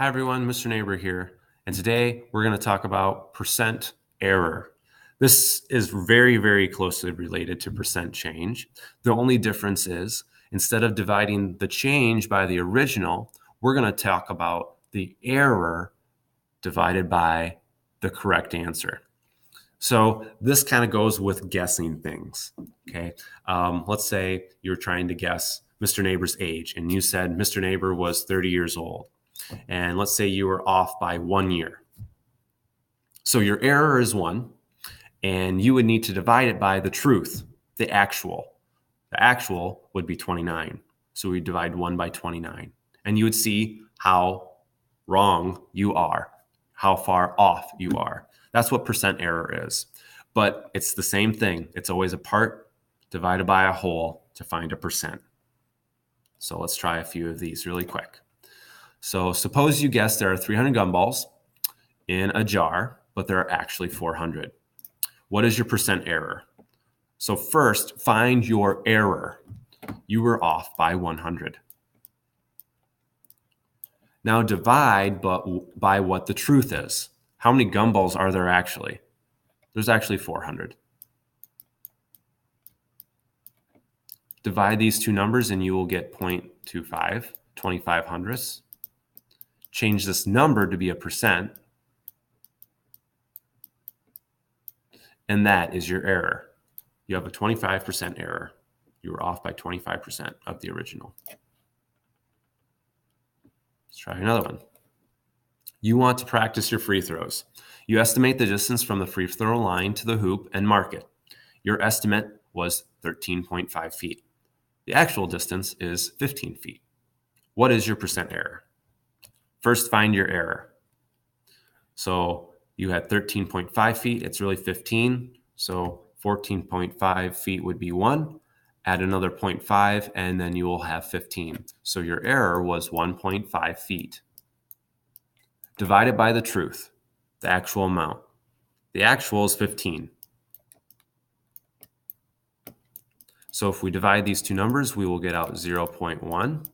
Hi everyone, Mr. Neighbor here, and today we're going to talk about percent error. This is very, very closely related to percent change. The only difference is instead of dividing the change by the original, we're going to talk about the error divided by the correct answer. So this kind of goes with guessing things. Okay, let's say you're trying to guess Mr. Neighbor's age, and you said Mr. Neighbor was 30 years old. And let's say you were off by 1 year. So your error is 1, and you would need to divide it by the truth, the actual. The actual would be 29. So we divide 1 by 29. And you would see how wrong you are, how far off you are. That's what percent error is. But it's the same thing. It's always a part divided by a whole to find a percent. So let's try a few of these really quick. So suppose you guess there are 300 gumballs in a jar, but there are actually 400. What is your percent error? So first, find your error. You were off by 100. Now divide by what the truth is. How many gumballs are there actually? There's actually 400. Divide these two numbers and you will get 0.25, 25 hundredths. Change this number to be a percent, and that is your error. You have a 25% error. You were off by 25% of the original. Let's try another one. You want to practice your free throws. You estimate the distance from the free throw line to the hoop and mark it. Your estimate was 13.5 feet. The actual distance is 15 feet. What is your percent error? First, find your error. So you had 13.5 feet. It's really 15. So 14.5 feet would be 1. Add another 0.5, and then you will have 15. So your error was 1.5 feet. Divide it by the truth, the actual amount. The actual is 15. So if we divide these two numbers, we will get out 0.1.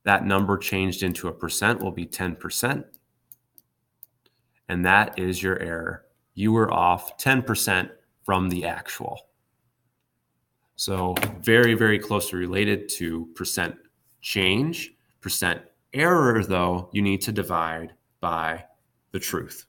That number changed into a percent will be 10%. And that is your error. You were off 10% from the actual. So very, very closely related to percent change. Percent error, though, you need to divide by the truth.